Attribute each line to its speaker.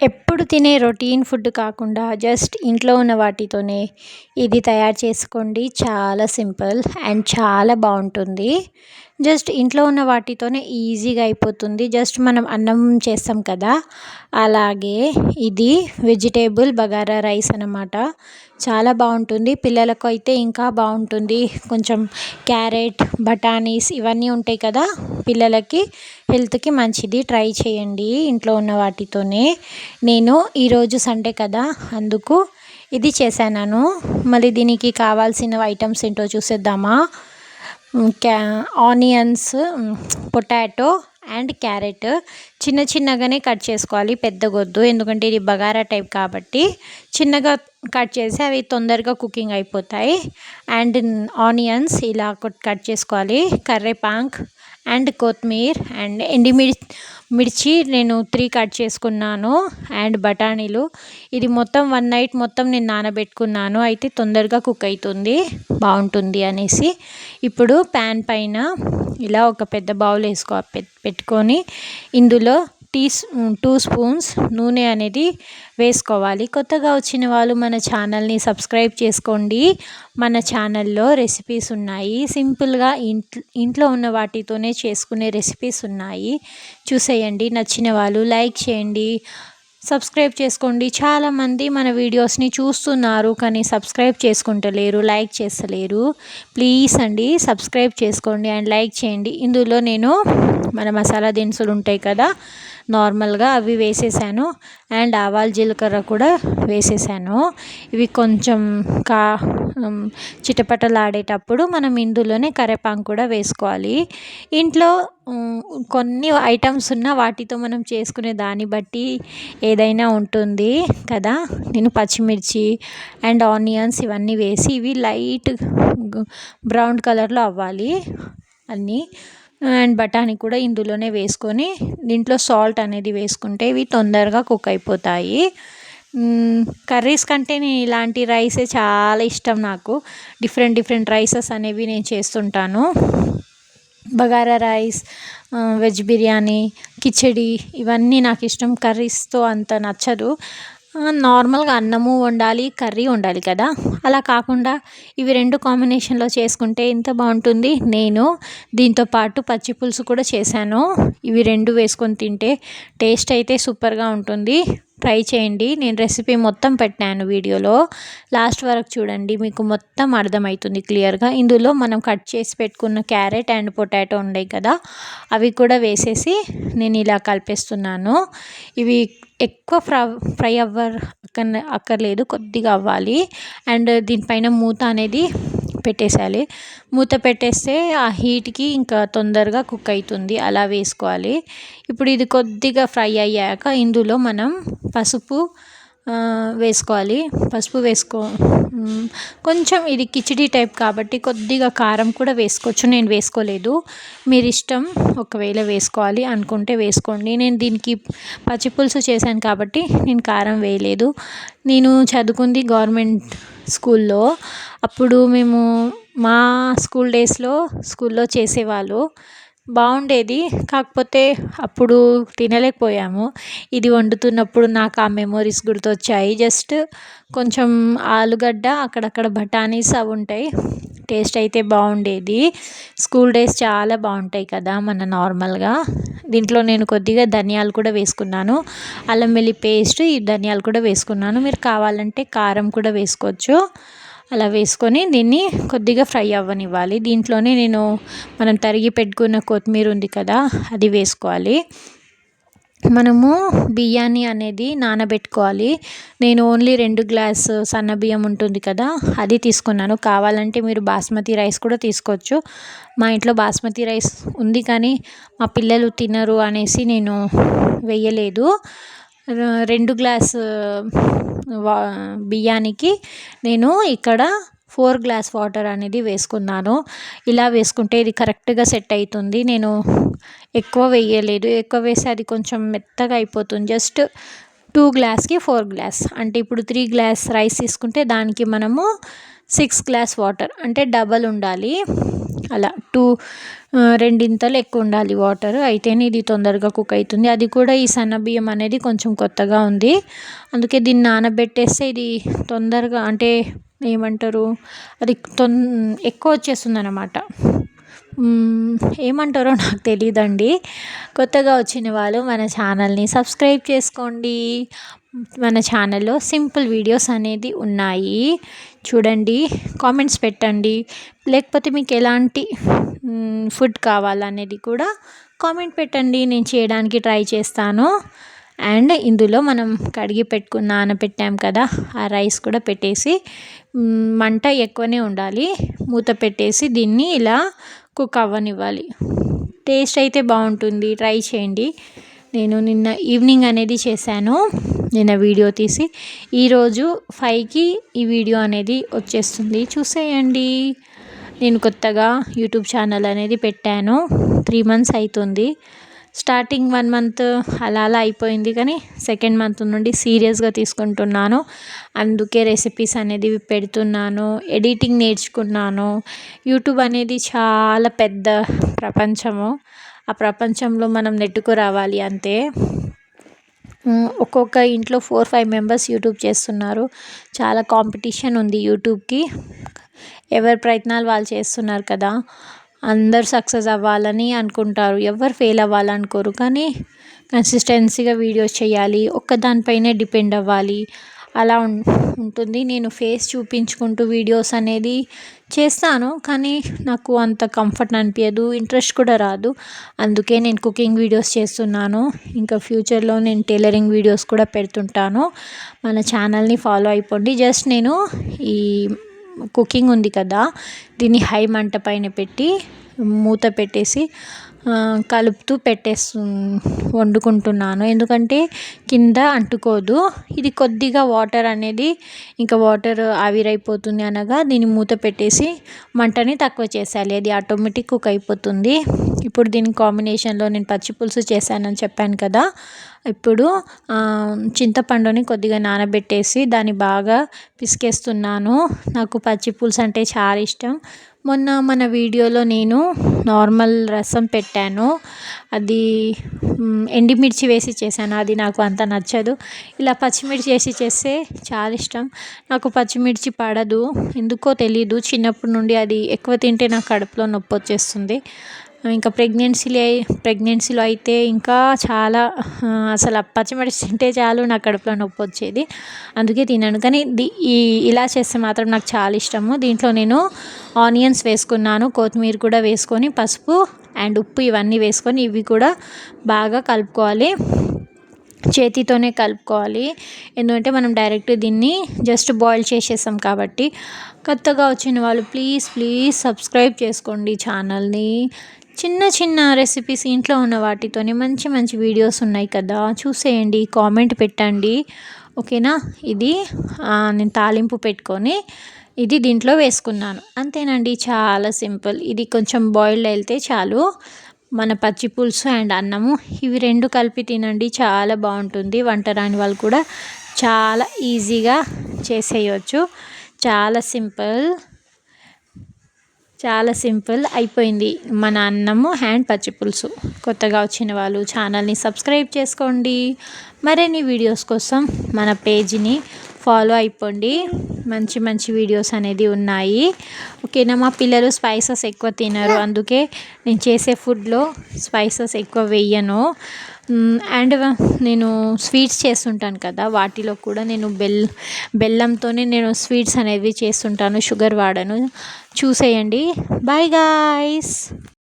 Speaker 1: ఎప్పుడు తినే routine food కాకుండా జస్ట్ ఇంట్లో ఉన్న వాటితోనే ఇది తయారు చేసుకోండి. చాలా సింపుల్ అండ్ చాలా బాగుంటుంది. జస్ట్ ఇంట్లో ఉన్న వాటితోనే ఈజీగా అయిపోతుంది. జస్ట్ మనం అన్నం చేస్తాం కదా, అలాగే ఇది వెజిటేబుల్ బగారా రైస్ అన్నమాట. చాలా బాగుంటుంది. పిల్లలకు అయితే ఇంకా బాగుంటుంది. కొంచెం క్యారెట్, బఠానీస్ ఇవన్నీ ఉంటాయి కదా, పిల్లలకి హెల్త్కి మంచిది. ట్రై చేయండి ఇంట్లో ఉన్న వాటితోనే. నేను ఈరోజు సండే కదా, అందుకు ఇది చేశాను. మళ్ళీ దీనికి కావాల్సిన ఐటమ్స్ ఏంటో చూసేద్దామా. ఆనియన్స్, పొటాటో అండ్ క్యారెట్ చిన్న చిన్నగానే కట్ చేసుకోవాలి, పెద్దగొద్దు. ఎందుకంటే ఇది బగారా టైప్ కాబట్టి చిన్నగా కట్ చేసి అవి తొందరగా కుకింగ్ అయిపోతాయి. అండ్ ఆనియన్స్ ఇలా కట్ చేసుకోవాలి. కర్రేపాక్ అండ్ కొత్తిమీర అండ్ మిర్చి నేను 3 కట్ చేసుకున్నాను. అండ్ బఠానీలు, ఇది మొత్తం 1 నైట్ మొత్తం నేను నానబెట్టుకున్నాను. అయితే తొందరగా కుక్ అవుతుంది, బాగుంటుంది అనేసి. ఇప్పుడు ప్యాన్ పైన ఇలా ఒక పెద్ద బౌల్ పెట్టుకొని ఇందులో 2 స్పూన్స్ నూనె అనేది వేసుకోవాలి. కొత్తగా వచ్చిన వాళ్ళు మన ఛానల్ని సబ్స్క్రైబ్ చేసుకోండి. మన ఛానల్లో రెసిపీస్ ఉన్నాయి, సింపుల్గా ఇంట్లో ఉన్న వాటితోనే చేసుకునే రెసిపీస్ ఉన్నాయి, చూసేయండి. నచ్చిన వాళ్ళు లైక్ చేయండి, సబ్స్క్రైబ్ చేసుకోండి. చాలామంది మన వీడియోస్ని చూస్తున్నారు కానీ సబ్స్క్రైబ్ చేసుకుంటలేరు, లైక్ చేస్తలేరు. ప్లీజ్ అండి, సబ్స్క్రైబ్ చేసుకోండి అండ్ లైక్ చేయండి. ఇందులో నేను మన మసాలా దినుసులు ఉంటాయి కదా, నార్మల్గా అవి వేసేసాను. అండ్ ఆవాలు జీలకర్ర కూడా వేసేసాను. ఇవి కొంచెం చిటపటలాడేటప్పుడు మనం ఇందులోనే కరివేపాకు కూడా వేసుకోవాలి. ఇంట్లో కొన్ని ఐటమ్స్ ఉన్న వాటితో మనం చేసుకునే దాన్ని బట్టి ఏదైనా ఉంటుంది కదా. నేను పచ్చిమిర్చి అండ్ ఆనియన్స్ ఇవన్నీ వేసి ఇవి లైట్ బ్రౌన్ కలర్లో అవ్వాలి అన్నీ. అండ్ బఠానీ కూడా ఇందులోనే వేసుకొని దీంట్లో సాల్ట్ అనేది వేసుకుంటే ఇవి తొందరగా కుక్ అయిపోతాయి. కర్రీస్ కంటే నేను ఇలాంటి రైసే చాలా ఇష్టం నాకు. డిఫరెంట్ రైసెస్ అనేవి నేను చేస్తుంటాను. బగారా రైస్, వెజ్ బిర్యానీ, కిచడి ఇవన్నీ నాకు ఇష్టం. కర్రీస్తో అంత నచ్చదు. నార్మల్గా అన్నము వండాలి, కర్రీ వండాలి కదా, అలా కాకుండా ఇవి 2 కాంబినేషన్లో చేసుకుంటే ఎంత బాగుంటుంది. నేను దీంతో పాటు పచ్చి పులుసు కూడా చేశాను. ఇవి 2 వేసుకొని తింటే టేస్ట్ అయితే సూపర్గా ఉంటుంది. ట్రై చేయండి. నేను రెసిపీ మొత్తం పెట్టాను వీడియోలో, లాస్ట్ వరకు చూడండి, మీకు మొత్తం అర్థమవుతుంది క్లియర్గా. ఇందులో మనం కట్ చేసి పెట్టుకున్న క్యారెట్ అండ్ పొటాటో ఉన్నాయి కదా, అవి కూడా వేసేసి నేను ఇలా కలిపేస్తున్నాను. ఇవి ఎక్కువ ఫ్రై అక్కర్లేదు, కొద్దిగా అవ్వాలి. అండ్ దీనిపైన మూత అనేది పెట్టేసేయాలి. మూత పెట్టేస్తే ఆ హీట్కి ఇంకా తొందరగా కుక్ అవుతుంది, అలా వేసుకోవాలి. ఇప్పుడు ఇది కొద్దిగా ఫ్రై అయ్యాక ఇందులో మనం పసుపు వేసుకోవాలి. కొంచెం ఇది కిచిడి టైప్ కాబట్టి కొద్దిగా కారం కూడా వేసుకోవచ్చు, నేను వేసుకోలేదు. మీరు ఇష్టం, ఒకవేళ వేసుకోవాలి అనుకుంటే వేసుకోండి. నేను దీనికి పచ్చి పులుసు చేశాను కాబట్టి నేను కారం వేయలేదు. నేను చదువుకుంది గవర్నమెంట్ స్కూల్లో. అప్పుడు మేము మా స్కూల్ డేస్లో స్కూల్లో చేసేవాళ్ళు, బాగుండేది. కాకపోతే అప్పుడు తినలేకపోయాము. ఇది వండుతున్నప్పుడు నాకు ఆ మెమోరీస్ గుర్తొచ్చాయి. జస్ట్ కొంచెం ఆలుగడ్డ, అక్కడక్కడ బఠానీస్ అవి ఉంటాయి. టేస్ట్ అయితే బాగుండేది. స్కూల్ డేస్ చాలా బాగుంటాయి కదా మన నార్మల్గా. దీంట్లో నేను కొద్దిగా ధనియాలు కూడా వేసుకున్నాను, అల్లం వెల్లుల్లి పేస్ట్, ఈ ధనియాలు కూడా వేసుకున్నాను. మీరు కావాలంటే కారం కూడా వేసుకోవచ్చు. అలా వేసుకొని దీన్ని కొద్దిగా ఫ్రై అవ్వనివ్వాలి. దీంట్లోనే మనం తరిగి పెట్టుకున్న కొత్తిమీర ఉంది కదా, అది వేసుకోవాలి. మనము బియ్యాన్ని అనేది నానబెట్టుకోవాలి. నేను ఓన్లీ 2 గ్లాసు సన్న బియ్యం ఉంటుంది కదా, అది తీసుకున్నాను. కావాలంటే మీరు బాస్మతి రైస్ కూడా తీసుకోవచ్చు. మా ఇంట్లో బాస్మతి రైస్ ఉంది కానీ మా పిల్లలు తినరు అనేసి నేను వేయలేదు. 2 గ్లాసు బియ్యానికి నేను ఇక్కడ 4 గ్లాస్ వాటర్ అనేది వేసుకున్నాను. ఇలా వేసుకుంటే ఇది కరెక్ట్గా సెట్ అవుతుంది. నేను ఎక్కువ వేయలేదు, ఎక్కువ వేస్తే అది కొంచెం మెత్తగా అయిపోతుంది. జస్ట్ 2 గ్లాస్కి 4 గ్లాస్ అంటే ఇప్పుడు 3 గ్లాస్ రైస్ తీసుకుంటే దానికి మనము 6 గ్లాస్ వాటర్ అంటే డబల్ ఉండాలి. అలా రెండింతలు ఎక్కువ ఉండాలి వాటర్, అయితేనే ఇది తొందరగా కుక్ అవుతుంది. అది కూడా ఈ సన్న బియ్యం అనేది కొంచెం కొత్తగా ఉంది, అందుకే దీన్ని నానబెట్టేస్తే ఇది తొందరగా అంటే ఏమంటారు అది ఎక్కువ వచ్చేస్తుంది అన్నమాట. ఏమంటారో నాకు తెలియదండి. కొత్తగా వచ్చిన వాళ్ళు మన ఛానల్ని సబ్స్క్రైబ్ చేసుకోండి. మన ఛానల్లో సింపుల్ వీడియోస్ అనేది ఉన్నాయి, చూడండి, కామెంట్స్ పెట్టండి. లేకపోతే మీకు ఎలాంటి ఫుడ్ కావాలనేది కూడా కామెంట్ పెట్టండి, నేను చేయడానికి ట్రై చేస్తాను. అండ్ ఇందులో మనం కడిగి నానబెట్టాం కదా ఆ రైస్ కూడా పెట్టేసి మంట ఎక్కువనే ఉండాలి, మూత పెట్టేసి దీన్ని ఇలా కుక్ అవ్వనివ్వాలి. టేస్ట్ అయితే బాగుంటుంది, ట్రై చేయండి. నేను నిన్న ఈవినింగ్ అనేది చేశాను, నిన్న వీడియో తీసి ఈరోజు 5కి ఈ వీడియో అనేది వచ్చేస్తుంది, చూసేయండి. నేను కొత్తగా యూట్యూబ్ ఛానల్ అనేది పెట్టాను, 3 months అవుతుంది. స్టార్టింగ్ 1 month అలా అయిపోయింది, కానీ సెకండ్ మంత్ నుండి సీరియస్గా తీసుకుంటున్నాను. అందుకే రెసిపీస్ అనేది పెడుతున్నాను, ఎడిటింగ్ నేర్చుకున్నాను. యూట్యూబ్ అనేది చాలా పెద్ద ప్రపంచము, ఆ ప్రపంచంలో మనం నెట్టుకు రావాలి అంతే. ఒక్కొక్క ఇంట్లో 4-5 members యూట్యూబ్ చేస్తున్నారు, చాలా కాంపిటీషన్ ఉంది యూట్యూబ్కి. ఎవరి ప్రయత్నాలు వాళ్ళు చేస్తున్నారు కదా, అందరు సక్సెస్ అవ్వాలని అనుకుంటారు, ఎవరు ఫెయిల్ అవ్వాలనుకోరు. కానీ కన్సిస్టెన్సీగా వీడియోస్ చేయాలి, ఒక్కదానిపైనే డిపెండ్ అవ్వాలి, అలా ఉంటుంది. నేను ఫేస్ చూపించుకుంటూ వీడియోస్ అనేది చేస్తాను, కానీ నాకు అంత కంఫర్ట్ అనిపించదు, ఇంట్రెస్ట్ కూడా రాదు. అందుకే నేను కుకింగ్ వీడియోస్ చేస్తున్నాను. ఇంకా ఫ్యూచర్లో నేను టైలరింగ్ వీడియోస్ కూడా పెడుతుంటాను. మన ఛానల్ని ఫాలో అయిపోండి. జస్ట్ నేను ఈ కుకింగ్ ఉంది కదా, దీన్ని హై మంట పైన పెట్టి మూత పెట్టేసి కలుపుతూ వండుకుంటున్నాను, ఎందుకంటే కింద అంటుకోదు. ఇది కొద్దిగా వాటర్ అనేది ఇంకా వాటర్ ఆవిరైపోతుంది అనగా దీన్ని మూత పెట్టేసి మంటని తక్కువ చేసేయాలి, అది ఆటోమేటిక్ కుక్ అయిపోతుంది. ఇప్పుడు దీని కాంబినేషన్లో నేను పచ్చి పులుసు చేశానని చెప్పాను కదా, ఇప్పుడు చింతపండుని కొద్దిగా నానబెట్టేసి దాన్ని బాగా పిసికేస్తున్నాను. నాకు పచ్చి పులుసు అంటే చాలా ఇష్టం. మొన్న మన వీడియోలో నేను నార్మల్ రసం పెట్టాను, అది ఎండుమిర్చి వేసి చేశాను, అది నాకు అంత నచ్చదు. ఇలా పచ్చిమిర్చి వేసి చేస్తే చాలా ఇష్టం. నాకు పచ్చిమిర్చి పడదు, ఎందుకో తెలీదు, చిన్నప్పటి నుండి అది ఎక్కువ తింటే నాకు కడుపులో నొప్పి వచ్చేస్తుంది. ఇంకా ప్రెగ్నెన్సీలో అయితే ఇంకా చాలా అసలు పచ్చిమిర్చి తింటే చాలు నా కడుపులో నొప్పి వచ్చేది, అందుకే తినను. కానీ ఇలా చేస్తే మాత్రం నాకు చాలా ఇష్టము. దీంట్లో నేను ఆనియన్స్ వేసుకున్నాను, కొత్తిమీర కూడా వేసుకొని, పసుపు అండ్ ఉప్పు ఇవన్నీ వేసుకొని ఇవి కూడా బాగా కలుపుకోవాలి, చేతితోనే కలుపుకోవాలి. ఎందుకంటే మనం డైరెక్ట్ దీన్ని జస్ట్ బాయిల్ చేసేసాం కాబట్టి. కొత్తగా వచ్చిన వాళ్ళు ప్లీజ్ సబ్స్క్రైబ్ చేసుకోండి ఛానల్ని. చిన్న చిన్న రెసిపీస్ ఇంట్లో ఉన్న వాటితోనే మంచి మంచి వీడియోస్ ఉన్నాయి కదా, చూసేయండి, కామెంట్ పెట్టండి, ఓకేనా. ఇది నేను తాలింపు పెట్టుకొని ఇది దీంట్లో వేసుకున్నాను, అంతేనండి, చాలా సింపుల్. ఇది కొంచెం బాయిల్డ్ వెళ్తే చాలు. మన పచ్చి పులుసు అండ్ అన్నము ఇవి 2 కలిపి తినండి, చాలా బాగుంటుంది. వంట రాని వాళ్ళు కూడా చాలా ఈజీగా చేసేయచ్చు, చాలా సింపుల్ అయిపోయింది మన అన్నము అండ్ పచ్చి పులుసు. కొత్తగా వచ్చిన వాళ్ళు ఛానల్ని సబ్స్క్రైబ్ చేసుకోండి, మరిన్ని వీడియోస్ కోసం మన పేజీని ఫాలో అయిపోండి, మంచి మంచి వీడియోస్ అనేది ఉన్నాయి, ఓకేనా. మా పిల్లలు స్పైసెస్ ఎక్కువ తినరు, అందుకే నేను చేసే ఫుడ్లో స్పైసెస్ ఎక్కువ వేయను. అండ్ నేను స్వీట్స్ చేస్తుంటాను కదా, వాటిలో కూడా నేను బెల్లంతోనే నేను స్వీట్స్ అనేవి చేస్తుంటాను, షుగర్ వాడను. చూసేయండి. Bye guys.